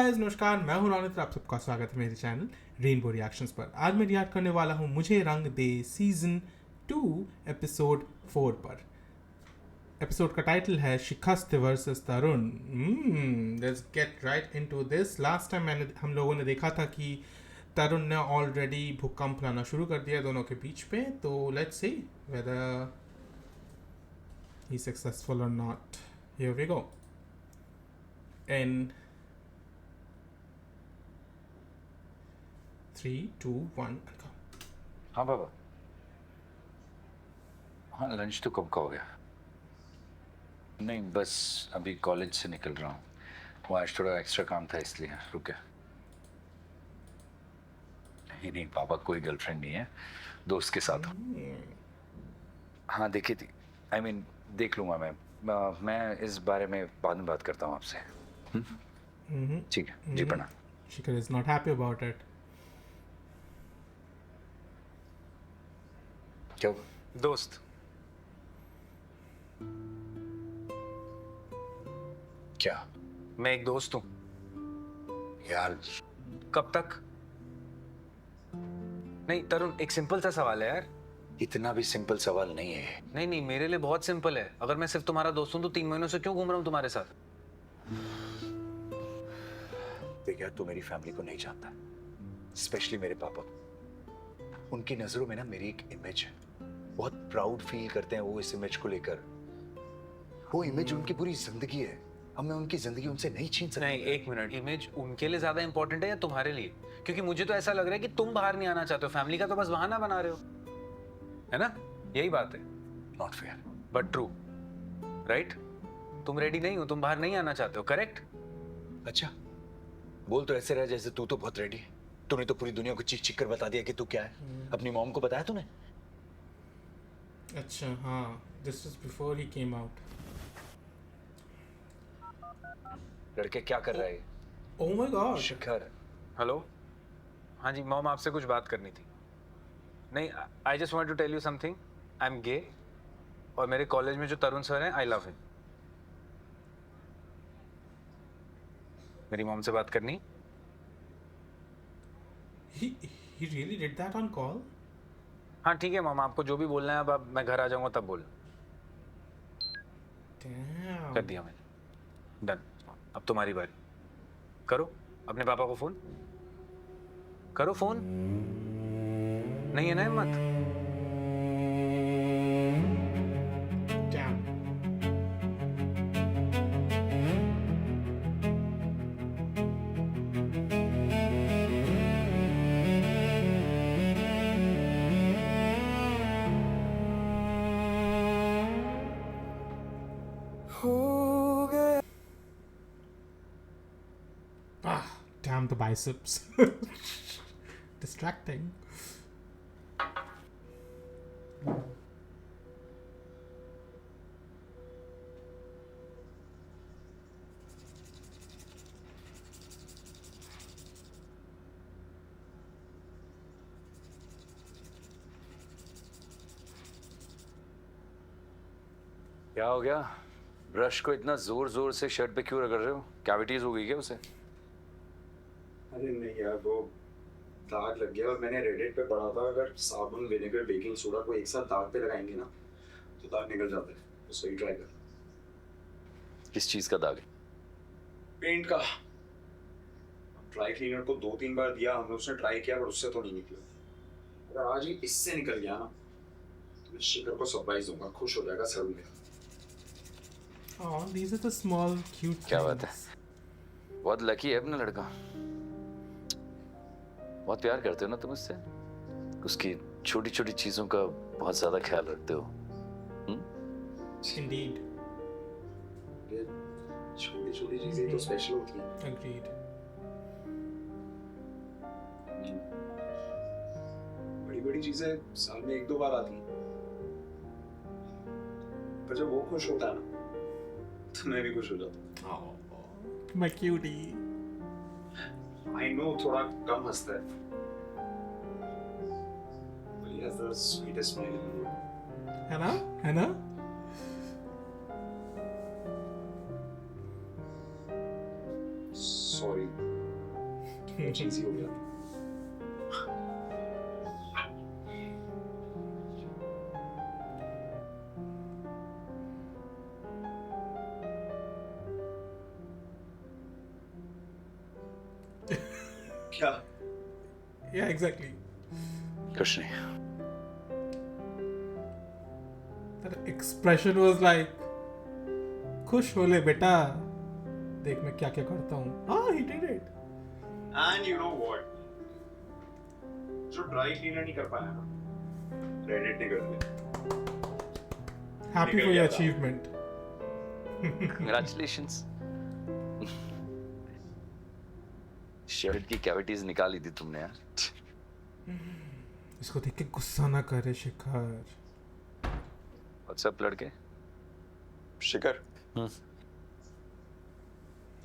Guys, नमस्कार। मैं हूं रौनित, आप सबका स्वागत है मेरे चैनल रेनबो रिएक्शंस पर। आज मैं रिएक्ट करने वाला हूं मुझे रंग दे सीजन 2 एपिसोड 4 पर। एपिसोड का टाइटल है शिकस्त versus Tarun. Let's get right into this. Last time हम लोगों ने देखा था कि तरुण ने ऑलरेडी भूकंप लाना शुरू कर दिया दोनों के बीच पे। तो let's see whether he successful और not. Here we go. And 3, 2, 1 go. हाँ बाबा। हाँ, लंच तो कब का हो गया? नहीं, बस अभी कॉलेज से निकल रहा हूँ। वो आज थोड़ा एक्स्ट्रा काम था इसलिए रुके। नहीं पापा, कोई गर्लफ्रेंड नहीं है, दोस्त के साथ हूँ। हाँ देखी थी, I mean, देख लूँगा मैं इस बारे में बाद में बात करता हूँ आपसे। ठीक है जी, प्रणाम। Shikhar is not happy about it. क्या? दोस्त क्या मैं एक दोस्त हूँ। यार? कब तक? नहीं तरुण, एक सिंपल सा सवाल है यार। इतना भी सिंपल सवाल नहीं है। नहीं, मेरे लिए बहुत सिंपल है। अगर मैं सिर्फ तुम्हारा दोस्त हूँ तो 3 महीनों से क्यों घूम रहा हूँ तुम्हारे साथ? देख यार, तू मेरी फैमिली को नहीं जानता, स्पेशली मेरे पापा को। उनकी नजरों में ना मेरी एक इमेज है, बहुत प्राउड फील करते हैं वो इस इमेज को लेकर। वो इमेज उनकी पूरी जिंदगी है। अब मैं उनकी जिंदगी उनसे नहीं छीन सकता। नहीं, एक मिनट, इमेज उनके लिए ज्यादा इंपॉर्टेंट है या तुम्हारे लिए? क्योंकि मुझे तो ऐसा लग रहा है कि तुम बाहर नहीं आना चाहते हो, फैमिली का तो बस बहाना बना रहे हो, है ना? यही बात है। Not fair but true, right? तुम रेडी नहीं हो, तुम बाहर नहीं आना चाहते हो, करेक्ट? अच्छा, बोल तो ऐसे रहा जैसे तू तो बहुत रेडी है। तूने तो पूरी दुनिया को चीख चीख कर बता दिया कि तू क्या है। अपनी मॉम को बताया तूने? अच्छा हाँ, this was before he came out. लड़के क्या कर रहे हैं? Oh my God. Shikhar. Hello, हाँ जी मॉम, आपसे कुछ बात करनी थी। नहीं, I just want to tell you something. I am gay, और मेरे कॉलेज में जो तरुण सर हैं, आई लव हिम। मेरी मॉम से बात करनी? He really did that on call? हाँ ठीक है मॉम, आपको जो भी बोलना है अब मैं घर आ जाऊंगा तब बोल। Damn. कर दिया मैंने, डन। अब तुम्हारी बारी। करो अपने पापा को फोन, करो फोन। नहीं है ना हिम्मत? Damn. Damn the biceps. Distracting. क्या हो गया? ब्रश को इतना जोर जोर से शर्ट पे क्यों रगड़ रहे हो? कैविटीज हो गई क्या उसे? अरे नहीं यार, वो दाग लग गया। और मैंने रेडिट पे पढ़ा था, अगर साबुन, विनेगर, बेकिंग सोडा को एक साथ दाग पे लगाएंगे ना तो दाग निकल जाता है। तो सही ट्राई कर। किस चीज का दाग है? पेंट का। ड्राई क्लीनर को 2-3 बार दिया हमने, उसने ट्राई किया पर उससे तो नहीं निकला। अगर आज ही इससे निकल गया ना तो मैं शिखर को सरप्राइज दूंगा, खुश हो जाएगा जरूर मेरा। Oh, these are the small cute क्या बात है, things. बहुत लकी है अपना लड़का। बहुत प्यार करते हो ना तुम उससे, उसकी छोटी छोटी चीजों का बहुत ज्यादा ख्याल रखते हो। Indeed. ये छोटी छोटी चीजें तो स्पेशल होती हैं। Agreed. बड़ी बड़ी चीजें साल में 1-2 बार आती हैं, पर जब वो खुश होता है ना तो मैं भी खुश हो जाता हूँ। Oh, my cutie. I know थोड़ा कम हंसता है, but he has the sweetest smile in the world. है ना? है ना? Sorry, चीज ही हो गया। क्या? Yeah, exactly. कुछ नहीं। That expression was like, खुश हो ले बेटा, देख मैं क्या क्या करता हूँ. Ah, he did it. And you know what? जो ड्राई क्लीनर नहीं कर पाया ना, क्रेडिट नहीं करते। Happy निकल for गया your था। achievement. Congratulations. शर्ट की कैविटीज निकाली थी तुमने यार। इसको देख के गुस्सा ना करे शिखर. व्हाट्सएप लड़के। शिखर,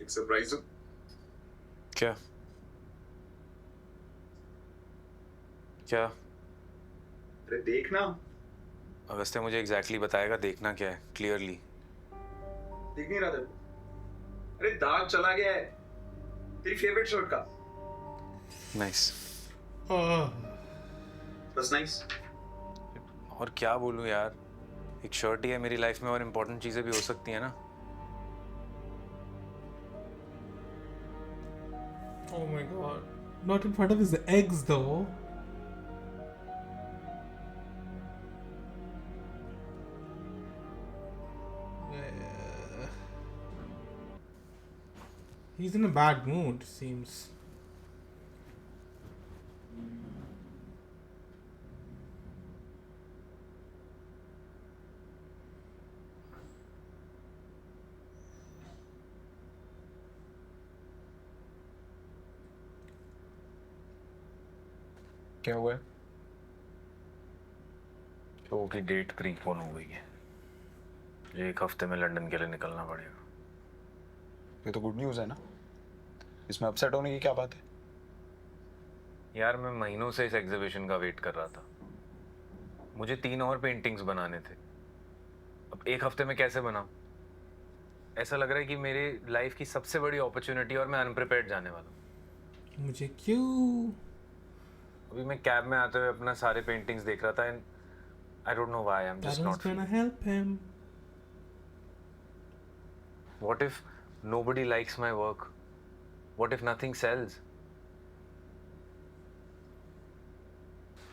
एक सरप्राइज हो। क्या क्या अरे देखना। अगस्त्य मुझे एग्जैक्टली बताएगा देखना क्या है क्लियरली. दिख नहीं रहा तेरे को? अरे दाग चला गया है तेरी फेवरेट शर्ट का। नाइस. Ah. बस नाइस। और क्या बोलूं यार, एक शर्ट ही है मेरी लाइफ में और इम्पोर्टेंट चीजें भी हो सकती है ना. Oh my god. Not in front of his eggs though. He's in a bad mood, seems. क्या हुआ है? शो की डेट प्रीपोन हो गई है. एक हफ्ते में लंदन के लिए निकलना पड़ेगा. ये तो गुड न्यूज़ है ना, इसमें अपसेट होने की क्या बात है? यार मैं महीनों से इस एग्जीबिशन का वेट कर रहा था. मुझे 3 और पेंटिंग्स बनाने थे. अब एक हफ्ते में कैसे बनाऊं? ऐसा लग रहा है कि मेरे लाइफ की सबसे बड़ी अपॉर्चुनिटी और मैं अनप्रिपेयर्ड जाने वाला हूं. मुझे क्यों? अभी मैं कैब में आते हुए अपना सारे पेंटिंग्स देख रहा था and I don't know why I am just Tarun's not. gonna help him. What if nobody likes my work? What if nothing sells?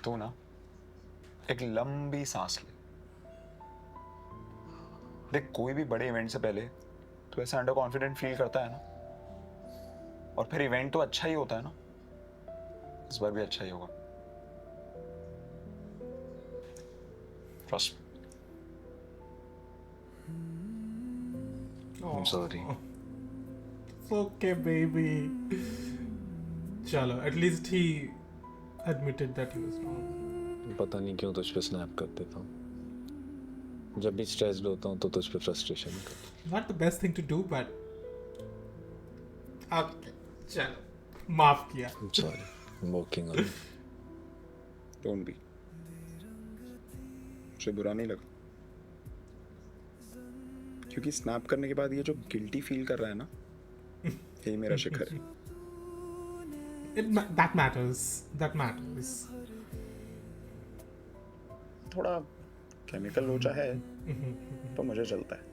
तू ना एक लंबी सांस ले। देख, कोई भी बड़े इवेंट से पहले तो ऐसा अंडर कॉन्फिडेंट फील करता है ना, और फिर इवेंट तो अच्छा ही होता है ना, इस बार भी अच्छा ही होगा। Trust. I'm sorry. It's okay, baby. चलो, at least he admitted that he was wrong. पता नहीं क्यों तुझ पे स्नैप कर देता हूँ. जब भी स्ट्रेस्ड होता हूँ तो तुझ पे फ्रस्ट्रेशन निकलता है. Not the best thing to do, but okay, चलो, माफ किया. I'm sorry. I'm working on it. Don't be. मुझे बुरा नहीं लगा, क्योंकि स्नैप करने के बाद ये जो गिल्टी फील कर रहा है ना, यही मेरा शिखर है। That matters. That matters. थोड़ा केमिकल लोचा है तो मुझे चलता है।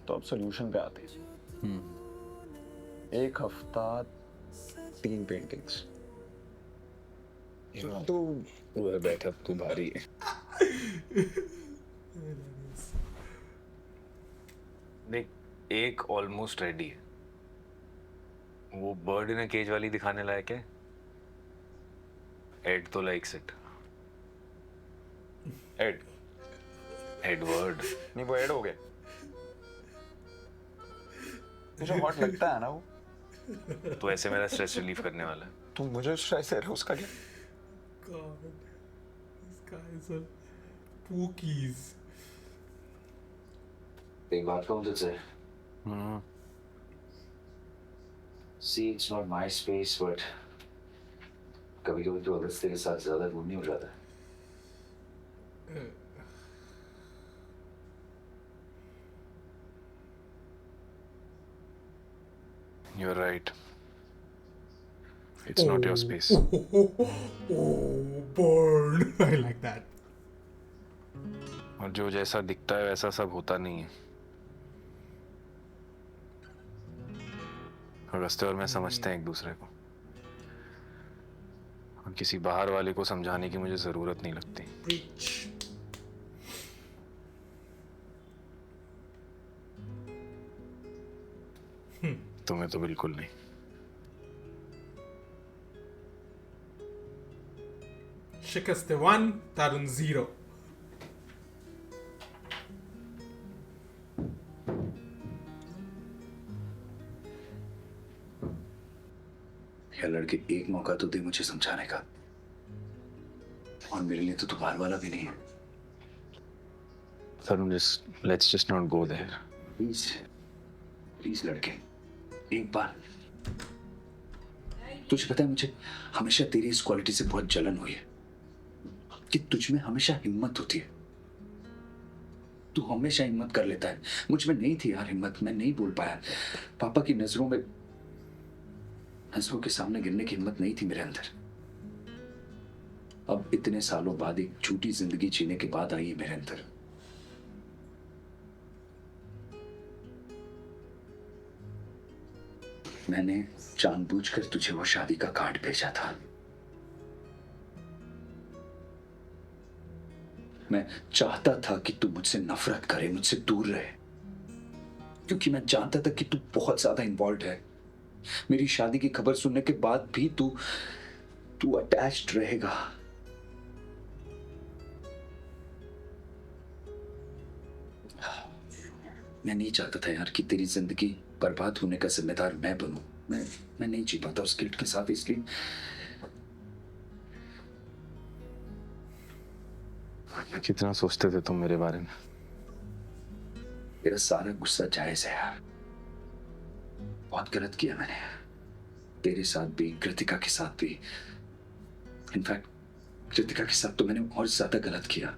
तो अब सॉल्यूशन पे आते हैं। एक हफ्ता 3 पेंटिंग्स। तो वो बैठा तू भारी है. देख, एक ऑलमोस्ट रेडी है. वो बर्ड इन केज वाली दिखाने लायक है. एड तो लाइक्स इट. Add Edward. नहीं, वो एड हो गए। मुझे हॉट लगता है ना वो। तो ऐसे मेरा स्ट्रेस रिलीफ करने वाला है. तू मुझे स्ट्रेस दे रहा है, उसका क्या? God, this guy is a pookies. एक बात कहूँ तुझसे. See, it's not my space, but कभी-कभी तो अगस्त्य के साथ ज़्यादा घूमने हो जाता है. You are right, it's not your space. Oh, burn. I like that. और जो जैसा दिखता है वैसा सब होता नहीं है. अगस्त्य और मैं समझते हैं एक दूसरे को, और किसी बाहर वाले को समझाने की मुझे जरूरत नहीं लगती. Preach. तुम्हें तो बिल्कुल नहीं. शिकस्त 1, तारुन 0. या लड़के एक मौका तो दे मुझे समझाने का, और मेरे लिए तो बाहर वाला भी नहीं है. तरुण, let's just not go there. Please please लड़के, एक बार. तुझे पता है मुझे हमेशा तेरी इस क्वालिटी से बहुत जलन हुई है कि तुझ में हमेशा हिम्मत होती है. तू हमेशा हिम्मत कर लेता है. मुझ में नहीं थी यार हिम्मत, मैं नहीं बोल पाया. पापा की नजरों के सामने गिरने की हिम्मत नहीं थी मेरे अंदर. अब इतने सालों बाद एक झूठी जिंदगी जीने के बाद आई है मेरे अंदर. मैंने जानबूझकर तुझे वो शादी का कार्ड भेजा था. मैं चाहता था कि तू मुझसे नफरत करे, मुझसे दूर रहे, क्योंकि मैं जानता था कि तू बहुत ज्यादा इन्वॉल्व है. मेरी शादी की खबर सुनने के बाद भी तू अटैच्ड रहेगा. मैं नहीं चाहता था यार कि तेरी जिंदगी बर्बाद होने का जिम्मेदार मैं बनूं. मैं नहीं जी पाता उस गिल्ट के साथ, इसलिए कितना सोचते थे तुम मेरे बारे में. मेरा सारा गुस्सा जायज है यार. बहुत गलत किया मैंने, तेरे साथ भी, कृतिका के साथ भी. इनफैक्ट कृतिका के साथ तो मैंने और ज्यादा गलत किया.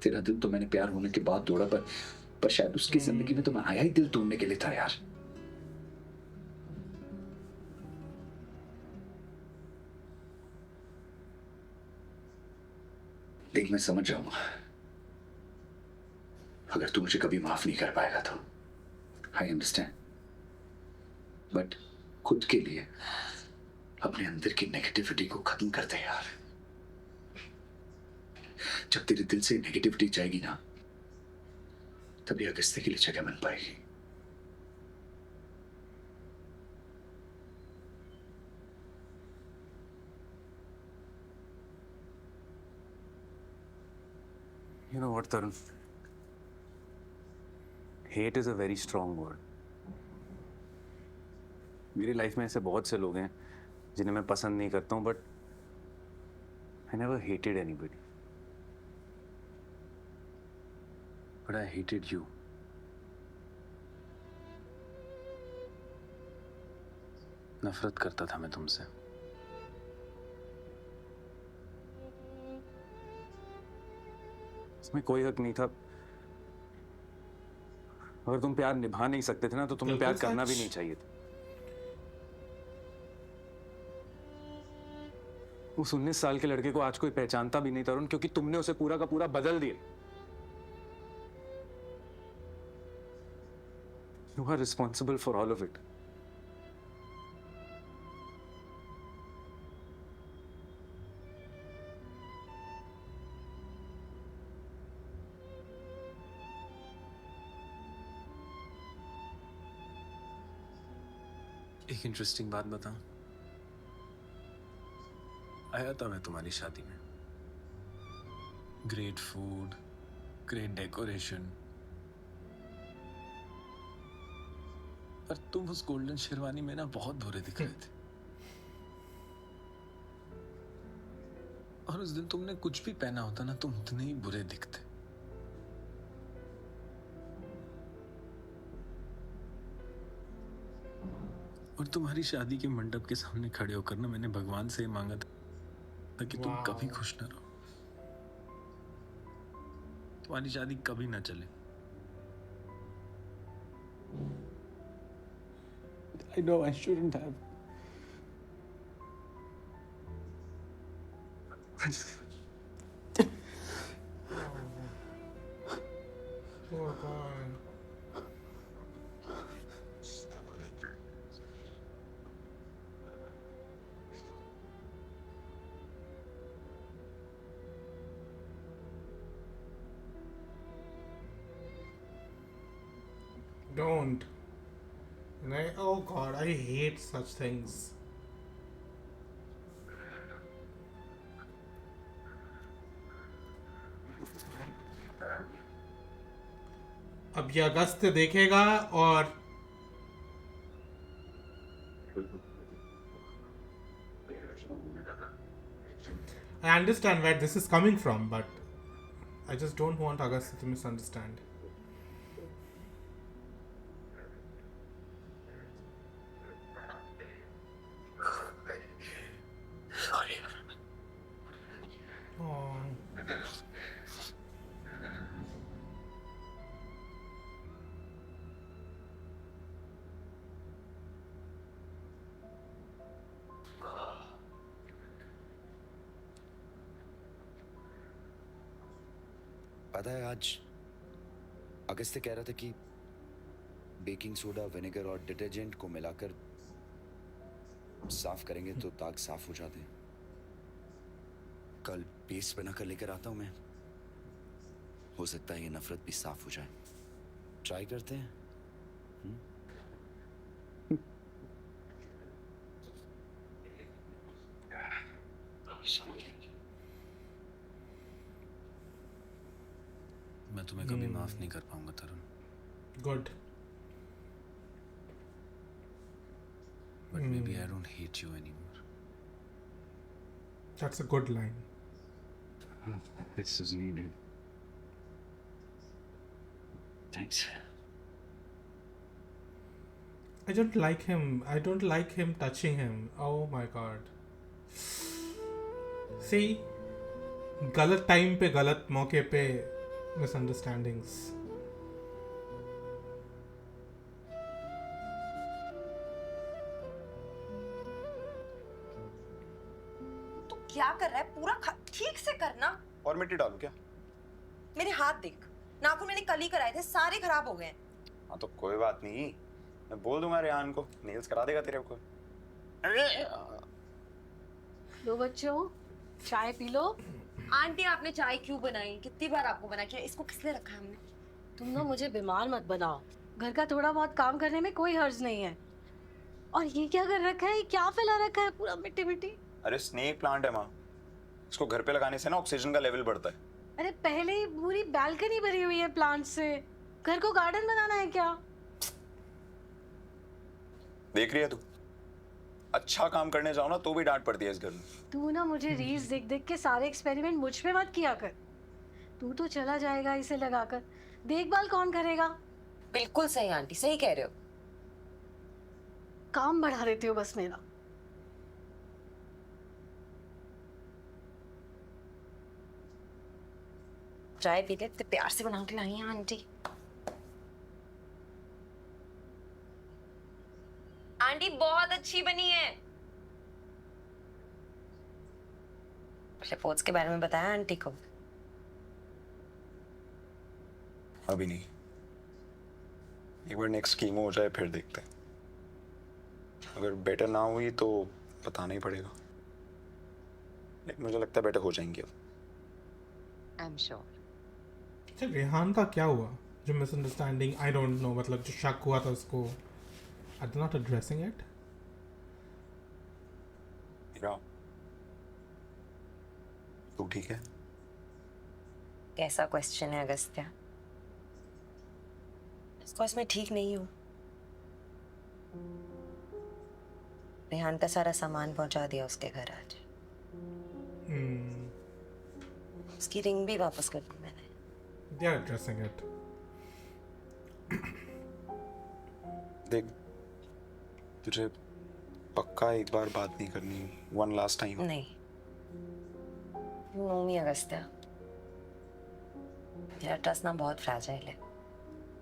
तेरा दिल तो मैंने प्यार होने के बाद तोड़ा, पर शायद उसकी जिंदगी में तो मैं आया ही दिल तोड़ने के लिए था यार. देख, मैं समझ जाऊंगा अगर तू मुझे कभी माफ नहीं कर पाएगा तो. आई अंडरस्टैंड, बट खुद के लिए अपने अंदर की नेगेटिविटी को खत्म कर दे यार. जब तेरे दिल से नेगेटिविटी जाएगी ना, तभी अगस्त्य के लिए जगह बन पाएगी. You know what, Tarun? Hate is a very strong word. मेरी लाइफ में ऐसे बहुत से लोग हैं जिन्हें मैं पसंद नहीं करता हूँ, but I never hated anybody. But I hated you. नफरत करता था मैं तुमसे. इसमें कोई हक नहीं था. अगर तुम प्यार निभा नहीं सकते थे ना, तो तुम्हें प्यार करना भी नहीं चाहिए था. उस 19 साल के लड़के को आज कोई पहचानता भी नहीं तरुण, क्योंकि तुमने उसे पूरा का पूरा बदल दिया. You are responsible for all of it. एक इंटरेस्टिंग बात बताऊं. आया था मैं तुम्हारी शादी में. ग्रेट फूड, ग्रेट डेकोरेशन, पर तुम उस गोल्डन शेरवानी में ना बहुत बुरे दिख रहे थे. और उस दिन तुमने कुछ भी पहना होता ना, तुम उतने ही बुरे दिखते. और तुम्हारी शादी के मंडप के सामने खड़े होकर ना मैंने भगवान से मांगा था कि तुम कभी खुश ना रहो, तुम्हारी शादी कभी ना चले. I know I shouldn't have. Poor boy. Don't. Oh god, I hate such things. अब ये अगस्त देखेगा और I understand where this is coming from, but I just don't want August to misunderstand. Sorry. Oh. पता है आज अगस्त्य कह रहा था कि बेकिंग सोडा, विनेगर और डिटर्जेंट को मिलाकर साफ करेंगे तो दाग साफ हो जाते हैं। कल पेस्ट बनाकर लेकर आता हूं मैं। हो सकता है ये नफरत भी साफ हो जाए। ट्राई करते हैं। मैं तुम्हें कभी माफ नहीं कर पाऊंगा तरुण, Good. but maybe I don't hate you anymore. That's a good line. This is needed. Thanks. I don't like him. I don't like him touching him. Oh my god. See, गलत टाइम पे गलत मौके पे misunderstandings. तू क्या कर रहा है? पूरा ठीक से करना। और मिट्टी डालू क्या? मेरे हाथ देख, नाखून मैंने कल ही कराए थे, सारे खराब हो गए हैं। हाँ तो कोई बात नहीं, मैं बोल दूंगा रेहान को, नेल्स करा देगा तेरे को। लो बच्चों, चाय पी लो। आंटी आपने चाय क्यों बनाई? कितनी बार आपको बना के? इसको किसने रखा है हमने? तुम ना मुझे बीमार मत बनाओ। घर का थोड़ा बहुत काम करने में कोई हर्ज नहीं है। और ये क्या कर रखा है? ये क्या फैला रखा है पूरा मिट्टी मिट्टी? अरे स्नेक प्लांट है माँ, इसको घर पे लगाने से ना ऑक्सीजन का लेवल बढ़ता है। अरे पहले ही पूरी बालकनी भरी हुई है प्लांट से। घर को गार्डन बनाना है क्या? देख रही है तू, अच्छा काम करने जाओ ना तो भी डांट पड़ती है इस घर में। तू ना मुझे रील्स देख देख के सारे एक्सपेरिमेंट मुझ पे मत किया कर। तू तो चला जाएगा इसे लगाकर, देखभाल कौन करेगा? बिल्कुल सही आंटी, सही कह रहे हो। काम बढ़ा देते हो बस मेरा। चाय पी ले, इतने प्यार से बना के लाई हैं आंटी। आंटी बहुत अच्छी बनी है। रिपोर्ट्स के बारे में बताया आंटी को? अभी नहीं, एक बार नेक्स्ट कीमो हो जाए फिर देखते हैं। अगर बेटर ना हुई तो बताना ही पड़ेगा, लेकिन मुझे लगता है बेटर हो जाएंगी अब। I am sure. अच्छा, रेहान का क्या हुआ? जो मिसअंडरस्टैंडिंग, आई डोंट नो, मतलब जो शक हुआ था उसको, I am not addressing it. Heera, तू ठीक है? कैसा क्वेश्चन है अगस्त्या? ऑफकोर्स मैं ठीक नहीं हूँ। रेहान का सारा सामान पहुंचा दिया उसके घर आज। उसकी रिंग भी वापस कर दी मैंने। They are addressing it. देख, तुझे पक्का एक बार बात नहीं करनी, वन लास्ट टाइम। नहीं, नो मी अगस्त्या, मेरा ट्रस्ट ना बहुत फ्रैजाइल है।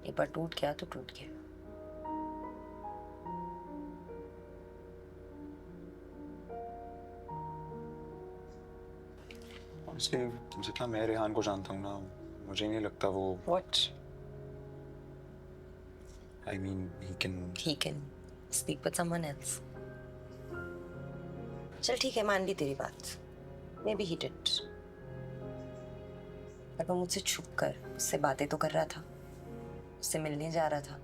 एक बार टूट गया तो टूट गया। इसलिए जितना मैं रेहान को जानता हूँ ना, मुझे नहीं लगता वो What? I mean he can He can sleep with someone else. चल ठीक है, मान ली तेरी बात. Maybe he did. पर वो मुझसे छुप कर उससे बातें तो कर रहा था, उससे मिलने जा रहा था.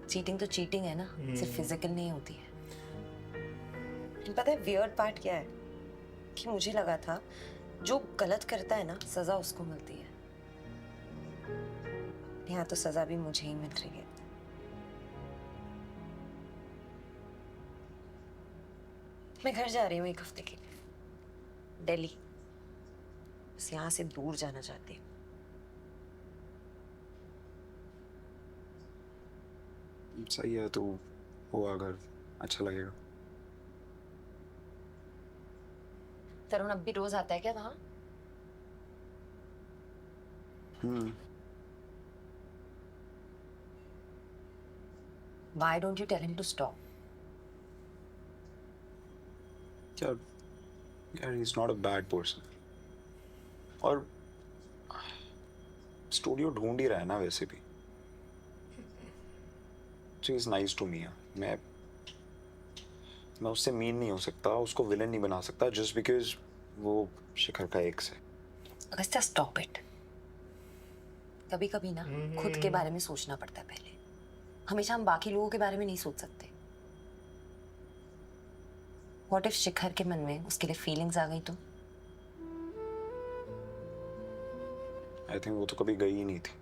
चीटिंग तो चीटिंग है ना, सिर्फ फिजिकल नहीं होती है. पता है वियर्ड पार्ट क्या है? कि मुझे लगा था जो गलत करता है ना, सजा उसको मिलती है. यहाँ तो सजा भी मुझे ही मिल रही है. मैं घर जा रही हूँ 1 हफ्ते के लिए, दिल्ली. बस यहाँ से दूर जाना चाहती हूँ. सही है, तो वो अगर अच्छा लगेगा. तरुण अब भी रोज आता है क्या वहाँ? Why don't you tell him to stop? यार he's not a bad person. और स्टूडियो ढूंढ ही रहा है ना वैसे भी. So he's nice to me. मैं उससे मीन नहीं हो सकता, उसको विलन नहीं बना सकता just because वो शिखर का एक्स है. Agastya stop it. कभी कभी ना खुद के बारे में सोचना पड़ता है पहले. हमेशा हम बाकी लोगों के बारे में नहीं सोच सकते. What if शिखर के मन में उसके लिए फीलिंग्स आ गई तो? I think वो तो कभी गई ही नहीं थी.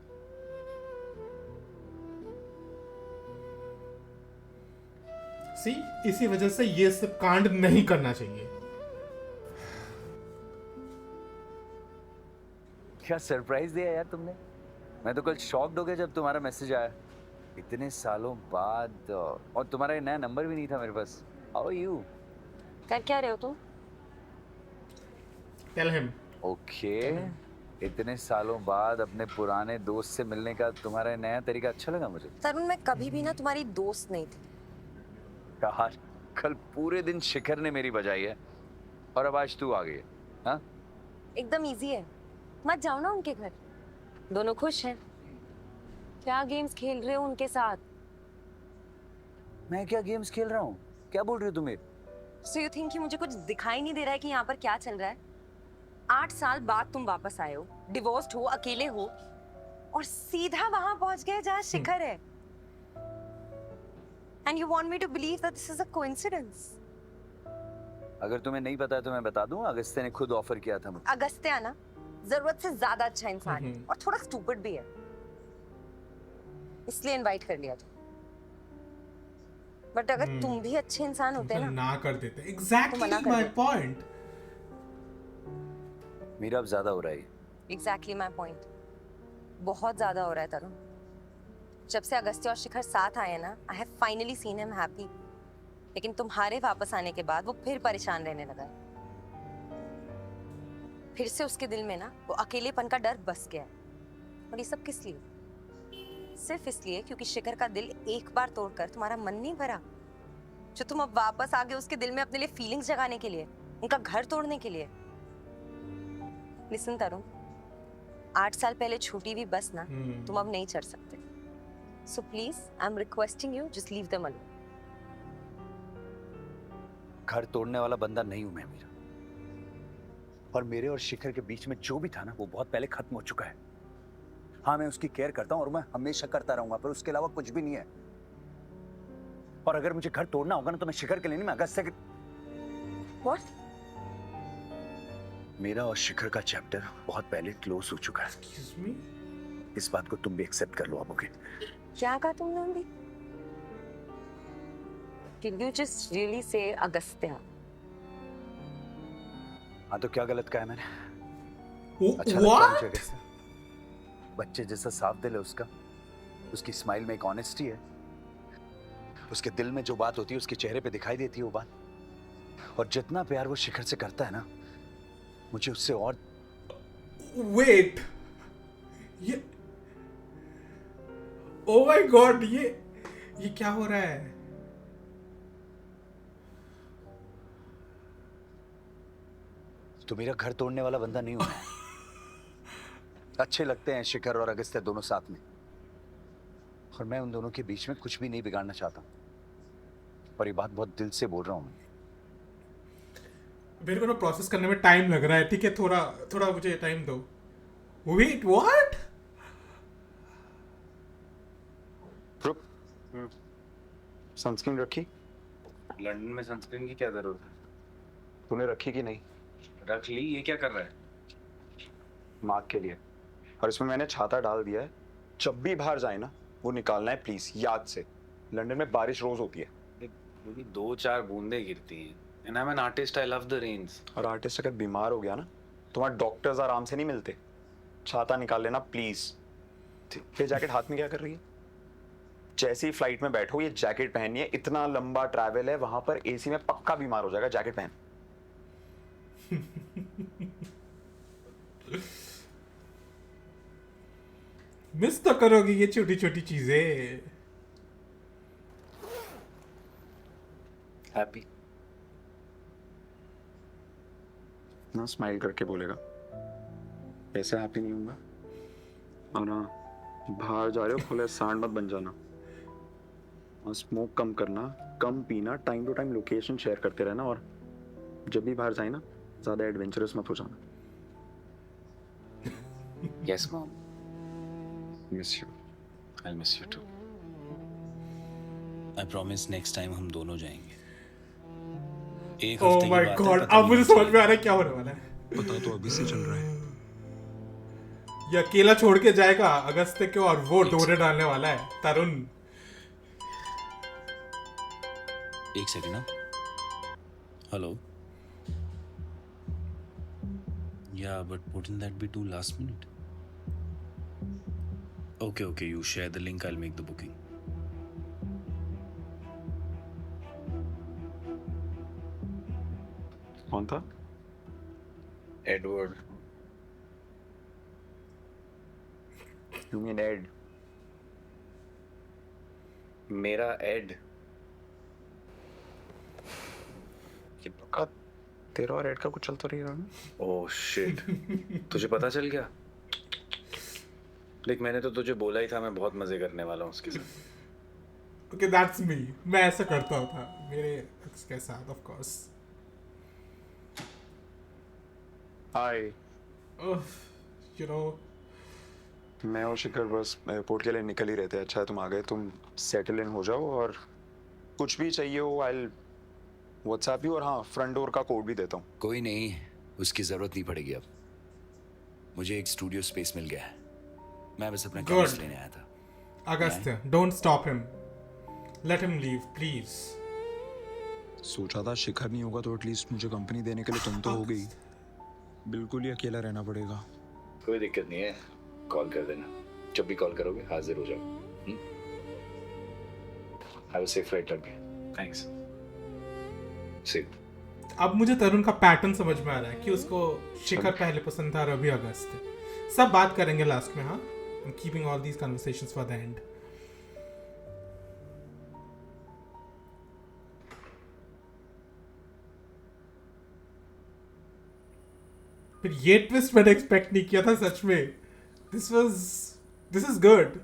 सी, इसी वजह से ये सब कांड नहीं करना चाहिए. क्या सरप्राइज दिया यार तुमने. मैं तो कल शॉक्ड हो गया जब तुम्हारा मैसेज आया. इतने सालों बाद, और तुम्हारा नया नंबर भी नहीं था मेरे पास. How are you? कर क्या रहे हो तुम? Tell him. ओके. इतने सालों बाद अपने पुराने दोस्त से मिलने का तुम्हारा नया तरीका अच्छा लगा मुझे. तरुण मैं कभी भी ना तुम्हारी दोस्त नहीं थी. यार कल पूरे दिन शिखर ने मेरी बजाई है और अब आज तू आ गई है. हाँ, एकदम इजी है. मत जाओ ना उनके घर. दोनों खुश हैं. क्या गेम्स खेल रहे हो उनके साथ? मैं क्या गेम्स खेल रहा हूँ? क्या बोल रही हो तुम? So you think कि मुझे कुछ दिखाई नहीं दे रहा है कि यहाँ पर क्या चल रहा है? 8 साल बाद तुम वापस आए हो, डिवोर्स्ड हो, अकेले हो, और सीधा वहां पहुंच गए जहाँ शिखर है. And you want me to believe that this is a coincidence? अगर तुम्हें नहीं पता है तो मैं बता दूं. अगस्त्य ने खुद ऑफर किया था मुझे. अगस्त्या ना जरूरत से ज्यादा अच्छा इंसान है और थोड़ा स्टूपिड भी है, इसलिए इनवाइट कर लिया था. बट अगर तुम भी अच्छे इंसान होते ना कर देते. Exactly my point. मेरा अब ज्यादा हो रहा है. Exactly my point. बहुत ज्यादा हो रहा है तरुण. जब से अगस्त्य और शिखर साथ आए ना, I have finally seen him happy. लेकिन तुम्हारे वापस आने के बाद वो फिर परेशान रहने लगा है. फिर से उसके दिल में ना वो अकेलेपन का डर बस गया है. और ये सब किस लिए? सिर्फ इसलिए क्योंकि शिखर का दिल एक बार तोड़कर तुम्हारा मन नहीं भरा, जो तुम अब वापस आ गए उसके दिल में अपने लिए फीलिंग्स जगाने के लिए, उनका घर तोड़ने के लिए. लिसन तरुण, 8 साल पहले छूटी हुई बस ना तुम अब नहीं चढ़ सकते. So please I am requesting you, just leave them alone. घर तोड़ने वाला बंदा नहीं हूं मैं मीरा. और मेरे और शिखर के बीच में जो भी था ना वो बहुत पहले खत्म हो चुका है. हाँ, मैं उसकी केयर करता हूँ और मैं हमेशा करता रहूंगा, पर उसके अलावा कुछ भी नहीं है. और अगर मुझे घर तोड़ना होगा ना तो मैं शिखर के लिए नहीं, मैं अगस्त्य के. What? मेरा और शिखर का चैप्टर बहुत पहले क्लोज हो चुका है. Excuse me? इस बात को तुम भी एक्सेप्ट कर लो अब. ओके? क्या कहा तुमने अभी? Did you just really say Agastya? हाँ, तो क्या गलत कहा है मैंने? अच्छा लगता है मुझे अगस्त्या. बच्चे जैसा साफ दिल है उसका. उसकी स्माइल में एक ऑनेस्टी है. उसके दिल में जो बात होती है उसके चेहरे पे दिखाई देती है वो बात. और जितना प्यार वो शिखर से करता है ना, मुझे उससे और. वेट, ये ओ माय गॉड, ये क्या हो रहा है? तो मेरा घर तोड़ने वाला बंदा नहीं हूं मैं। अच्छे लगते हैं शिखर और अगस्त्य दोनों साथ में, और मैं उन दोनों के बीच में कुछ भी नहीं बिगाड़ना चाहता, और ये बात बहुत दिल से बोल रहा हूं मैं। मेरे को ना प्रोसेस करने में टाइम लग रहा है, ठीक है, थोड़ा थोड़ा मुझे टाइम दो। Wait, what? सनस्क्रीन रखी? लंदन में सनस्क्रीन की क्या जरूरत है? तूने रखी कि नहीं? रख ली। ये क्या कर रहा है? मार्क के लिए। और इसमें मैंने छाता डाल दिया है, जब भी बाहर जाए ना वो निकालना है प्लीज, याद से। लंदन में बारिश रोज होती है। क्योंकि 2-4 बूंदे गिरती हैं। And I am an artist, I love the rains. और आर्टिस्ट अगर बीमार हो गया ना, तुम्हारे डॉक्टर्स आराम से नहीं मिलते। छाता निकाल लेना प्लीज। ये जैकेट हाथ में क्या कर रही है? जैसे ही फ्लाइट में बैठो ये जैकेट पहननी है, इतना लंबा ट्रैवल है, वहां पर एसी में पक्का बीमार हो जाएगा, जैकेट पहन। मिस तो करोगी ये छोटी छोटी चीजें। हैप्पी ना, स्माइल करके बोलेगा। ऐसे हैप्पी नहीं होऊंगा। और हाँ, बाहर जा रहे हो खुले सांड मत बन जाना, और स्मोक कम करना, कम पीना, time to time location share करते रहना, और जब भी बाहर जाए ना ज्यादा एडवेंचरस मत हो जाना। Yes mom, miss you. I miss you too. I promise next time हम दोनों जाएंगे। एक ओह हफ्ते की माय बात है, गॉड, पता अब मुझे नहीं समझ चलेगा। में आ रहा है क्या होने वाला है। पता तो अभी से चल रहा है। ये अकेला छोड़ के जाएगा अगस्त्य को, और वो डोरे डालने वाला है तरुण। एक सेकंड ना। हेलो। या but wouldn't that be too last minute? Okay, you share the link, I'll make the booking. कौन था? एडवर्ड। You mean Ed? मेरा एड। ये पक्का तेरा और एड का कुछ चल तो नहीं रहा ना? Oh shit. तुझे पता चल गया? देख, मैंने तो तुझे बोला ही था मैं बहुत मजे करने वाला हूँ उसके साथ। Okay, that's me. मैं ऐसा करता था मेरे एक्स के साथ, of course. Hi. You know, मैं और शिखर बस एयरपोर्ट के लिए निकल ही रहते हैं। अच्छा है तुम आ गए, तुम सेटल इन हो जाओ, और कुछ भी चाहिए हो आई व्हाट्सएप यू, और हाँ फ्रंट डोर का कोड भी देता हूँ। कोई नहीं, उसकी जरूरत नहीं पड़ेगी अब। मुझे एक स्टूडियो स्पेस मिल गया है, मैं बस अपना Good. काम लेने आया था। Agastya, don't stop him, let him leave please. सोचा था शिखर नहीं होगा तो एटलीस्ट मुझे कंपनी देने के लिए तुम तो हो गई। बिल्कुल ही अकेला रहना पड़ेगा। कोई दिक्कत नहीं है, कॉल कर देना। जब भी कॉल करोगे हाजिर हो जाओ। हैव अ सेफ फ्लाइट लगे। थैंक्स। सेफ। अब मुझे तरुण का पैटर्न समझ में आ रहा है कि उसको शिखर पहले पसंद था और अभी अगस्त्य। सब बात करेंगे लास्ट में। हाँ, I am keeping all these conversations for the end. फिर ये ट्विस्ट मैंने एक्सपेक्ट नहीं किया था सच में। This is good.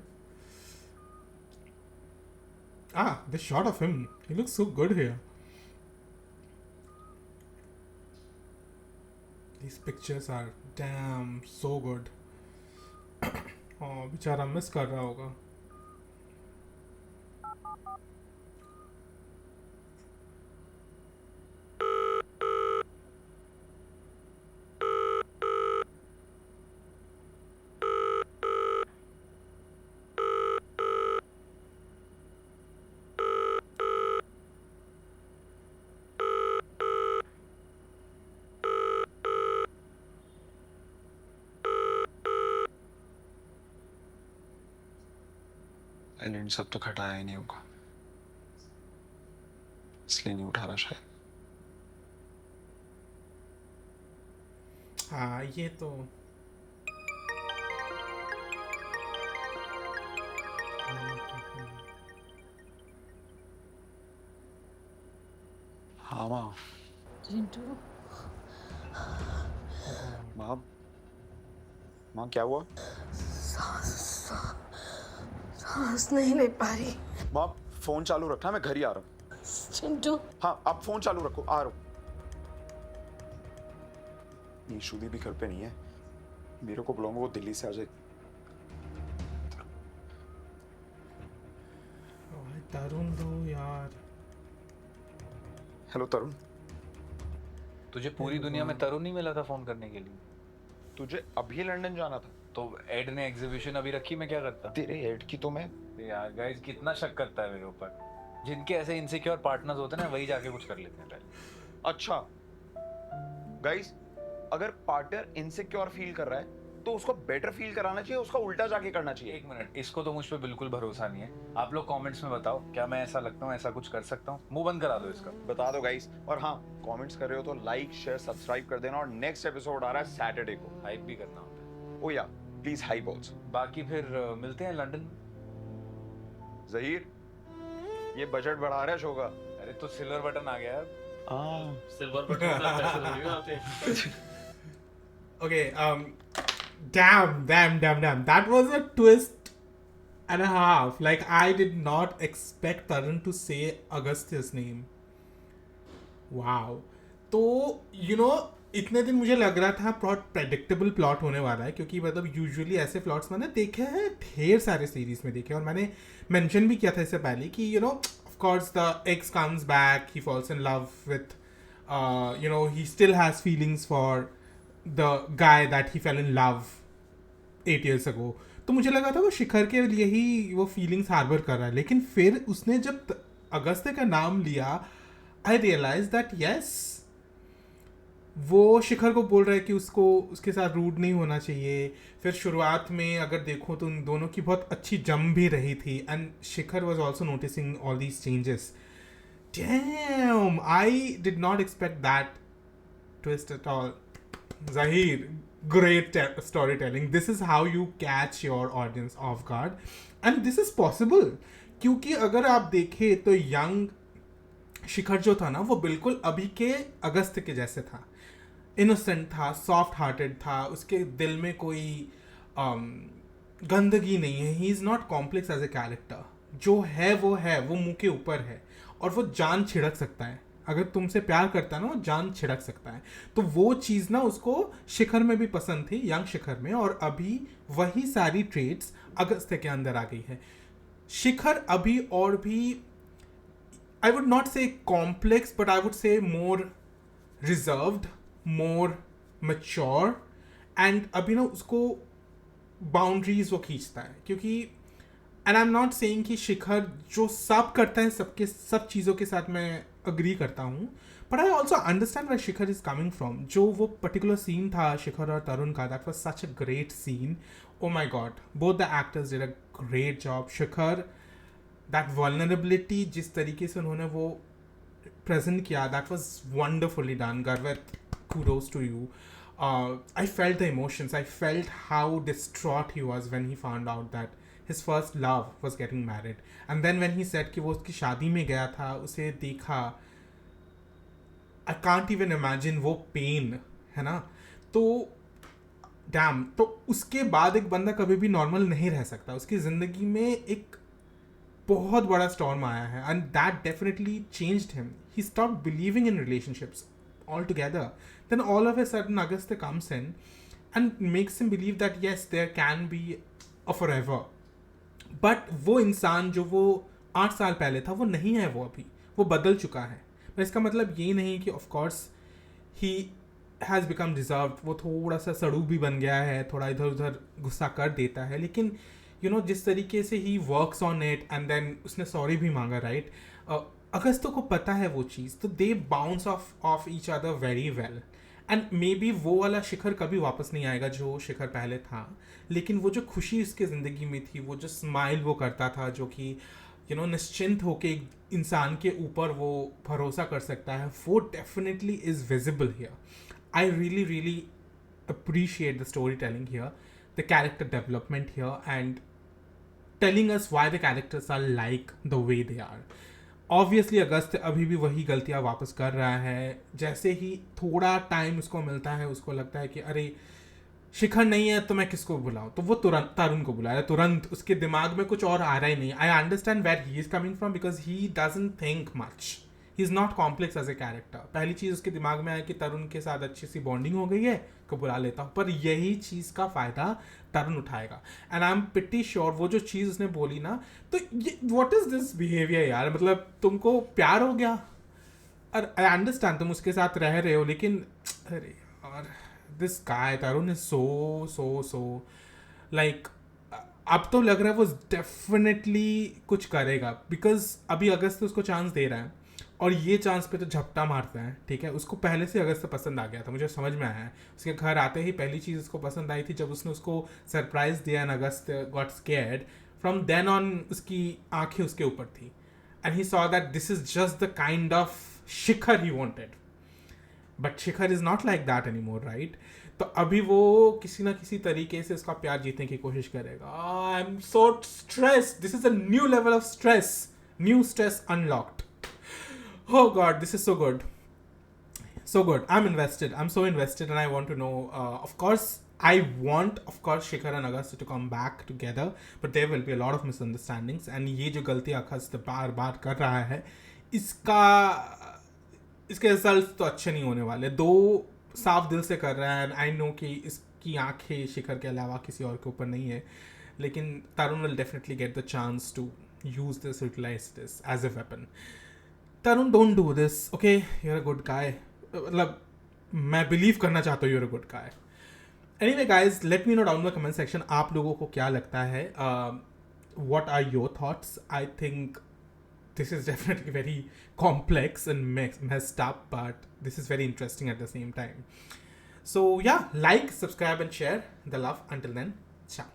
This shot of him, he looks so good here. These pictures are damn so good. Oh, बेचारा मिस कर रहा होगा। इन सब तो खटाया ही नहीं होगा, इसलिए नहीं उठा रहा शायद। हाँ, ये तो हाँ माँ, चिंटू, माँ क्या हुआ? सांस नहीं ले पा रही। माँ फोन चालू रखना, मैं घर ही आ रहा हूँ। चिंटू, हाँ आप फोन चालू रखो, आ रहा हूँ। ये श्रुति भी घर पे नहीं है, मेरे को बुलाऊंगा वो दिल्ली से आ जाए। तरुण दो यार। हेलो तरुण, तुझे पूरी दुनिया में तरुण नहीं मिला था फोन करने के लिए? तुझे अभी लंदन जाना था? तो एड ने एग्जीबिशन अभी रखी, मैं क्या करता? तेरे एड की तो मैं यार गाइस कितना शक करता है मेरे ऊपर। जिनके ऐसे इनसिक्योर पार्टनर्स होते हैं ना, वही जाके कुछ कर लेते हैं पहले। अच्छा गाइस, अगर पार्टनर इनसिक्योर फील कर रहा है तो उसको बेटर फील कराना चाहिए, उसका उल्टा जाके करना चाहिए। एक मिनट, इसको तो मुझ पे बिल्कुल भरोसा नहीं है। आप लोग कमेंट्स में बताओ, क्या मैं ऐसा लगता हूँ, ऐसा कुछ कर सकता हूँ? मुंह बंद करा दो इसका। बता दो गाइस, और हाँ कमेंट्स कर रहे हो तो लाइक शेयर सब्सक्राइब कर देना। और नेक्स्ट एपिसोड आ रहा है सैटरडे को। हाइप भी करना होता है। ओ या प्लीज हाइप आल्सो। बाकी फिर मिलते हैं लंदन में। जहीर, ये बजट बढ़ा रहा है शो का। अरे तो सिल्वर बटन आ गया है। सिल्वर बटन से पैसे थोड़ी ना आते हैं। Okay, damn. That was a twist and a half. Like, I did not expect Tarun to say Agastya's name. Wow. तो इतने दिन मुझे लग रहा था प्रेडिक्टेबल प्लॉट होने वाला है, क्योंकि मतलब यूजुअली ऐसे प्लॉट्स मैंने देखे हैं ढेर सारे सीरीज में देखे, और मैंने मेंशन भी किया था इससे पहले कि of course the x comes back, he falls in love with he still has feelings for the guy that he fell in love 8 years ago. तो मुझे लगा था वो शिखर के लिए ही वो फीलिंग्स हार्बर कर रहा है, लेकिन फिर उसने जब अगस्त्य का नाम लिया, आई रियलाइज दैट यस, वो शिखर को बोल रहा है कि उसको उसके साथ रूड नहीं होना चाहिए। फिर शुरुआत में अगर देखो तो उन दोनों की बहुत अच्छी जम भी रही थी, and Shikhar was also noticing all these changes. Damn, I did not expect that twist at all. Zahir, great storytelling. This is how you catch your audience off guard. And this is possible. क्योंकि अगर आप देखें तो young शिखर जो था ना, वो बिल्कुल अभी के अगस्त के जैसे था. इनोसेंट था, सॉफ्ट हार्टेड था, उसके दिल में कोई गंदगी नहीं है. He is not complex as a character. जो है वो मुंह के ऊपर है, और वो जान छिड़क सकता है. अगर तुमसे प्यार करता है ना, वो जान छिड़क सकता है. तो वो चीज़ ना उसको शिखर में भी पसंद थी, यंग शिखर में, और अभी वही सारी ट्रेट्स अगस्त्य के अंदर आ गई है. शिखर अभी और भी, आई वुड नॉट से complex, but I would say more reserved, more mature, and अभी ना उसको बाउंड्रीज वो खींचता है. क्योंकि and I am not saying कि शिखर जो सब करता है सब चीज़ों के साथ मैं अग्री करता हूँ, but I also understand where Shikhar is coming from. जो वो पर्टिकुलर सीन था शिखर और तरुण का, that was such a great scene. Oh my God, both the actors did a great job. Shikhar, that vulnerability जिस तरीके से उन्होंने वो प्रेजेंट किया, that was wonderfully done. Garvit, kudos to you. I felt the emotions. I felt how distraught he was when he found out that his first love was getting married. And then when he said कि वो उसकी शादी में गया था, उसे देखा, I can't even imagine वो pain, है ना. तो डैम, तो उसके बाद एक बंदा कभी भी नॉर्मल नहीं रह सकता. उसकी ज़िंदगी में एक बहुत बड़ा स्टॉर्म आया है, and that definitely changed him. He stopped believing in relationships altogether. Then all of a sudden Agastya comes in and makes him believe that yes, there can be a forever. But वो इंसान जो वो 8 साल पहले था, वो नहीं है. वो अभी वो बदल चुका है. पर इसका मतलब ये नहीं कि of course he has become deserved. वो थोड़ा सा सड़ू भी बन गया है, थोड़ा इधर उधर गुस्सा कर देता है, लेकिन जिस तरीके से he works on it, and then उसने सॉरी भी मांगा, राइट. अगस्त्य को पता है वो चीज़, तो दे bounce off each other very well. And may be वो वाला शिखर कभी वापस नहीं आएगा जो शिखर पहले था, लेकिन वो जो खुशी उसके ज़िंदगी में थी, वो जो स्माइल वो करता था, जो कि निश्चिंत होके एक इंसान के ऊपर वो भरोसा कर सकता है, वो definitely is visible here. I really really appreciate the storytelling here, the character development here, and telling us why the characters are like the way they are. Obviously अगस्त अभी भी वही गलतियां वापस कर रहा है। जैसे ही थोड़ा टाइम उसको मिलता है उसको लगता है कि अरे शिखर नहीं है तो मैं किसको बुलाऊं, तो वो तुरंत तरुण को बुलाया। तुरंत उसके दिमाग में कुछ और आ रहा ही नहीं। I understand where he is coming from because he doesn't think much, he is not complex as a character. पहली चीज उसके दिमाग में आया कि तरुण के साथ अच्छी सी बॉन्डिंग हो गई है को बुला लेता हूँ, पर यही चीज का फायदा तरुण उठाएगा। And I am pretty sure वो जो चीज उसने बोली ना, तो ये व्हाट इज दिस बिहेवियर यार, मतलब तुमको प्यार हो गया और आई अंडरस्टैंड तुम उसके साथ रह रहे हो, लेकिन अरे यार this guy Tarun is so like अब तो लग रहा है वो डेफिनेटली कुछ करेगा, बिकॉज अभी अगस्त उसको चांस दे रहा है और ये चांस पे तो झपटा मारता है। ठीक है, उसको पहले से अगस्त पसंद आ गया था, मुझे समझ में आया है। उसके घर आते ही पहली चीज़ उसको पसंद आई थी जब उसने उसको सरप्राइज दिया एंड अगस्त got scared. From then on उसकी आंखें उसके ऊपर थी and he saw that this is just the kind of Shikhar he wanted, but Shikhar is not like that any more, right? तो अभी वो किसी ना किसी तरीके से उसका प्यार जीतने की कोशिश करेगा। I am so stressed, this is a new level of stress, new stress unlocked. Oh God, this is so good. So good. I'm invested. I'm so invested and I want to know, of course, I want, of course, Shikhar and Agast to come back together, but there will be a lot of misunderstandings and ये जो गलती अगस्त बार बार कर रहा है, इसके result तो अच्छे नहीं होने वाले। दो साफ दिल से कर रहा है, आई नो कि इसकी आंखें शिखर के अलावा किसी और के ऊपर नहीं है, लेकिन Tarun will definitely get the chance to use this, utilize this as a weapon. Tarun don't do this, okay? You are a good guy, मतलब मैं बिलीव करना चाहता हूँ you are a good guy. Anyway guys, let me know down the comment section आप लोगों को क्या लगता है, what are your thoughts? I think this is definitely very complex and messed up, but this is very interesting at the same time. So yeah, like, subscribe and share. The love. Until then, ciao.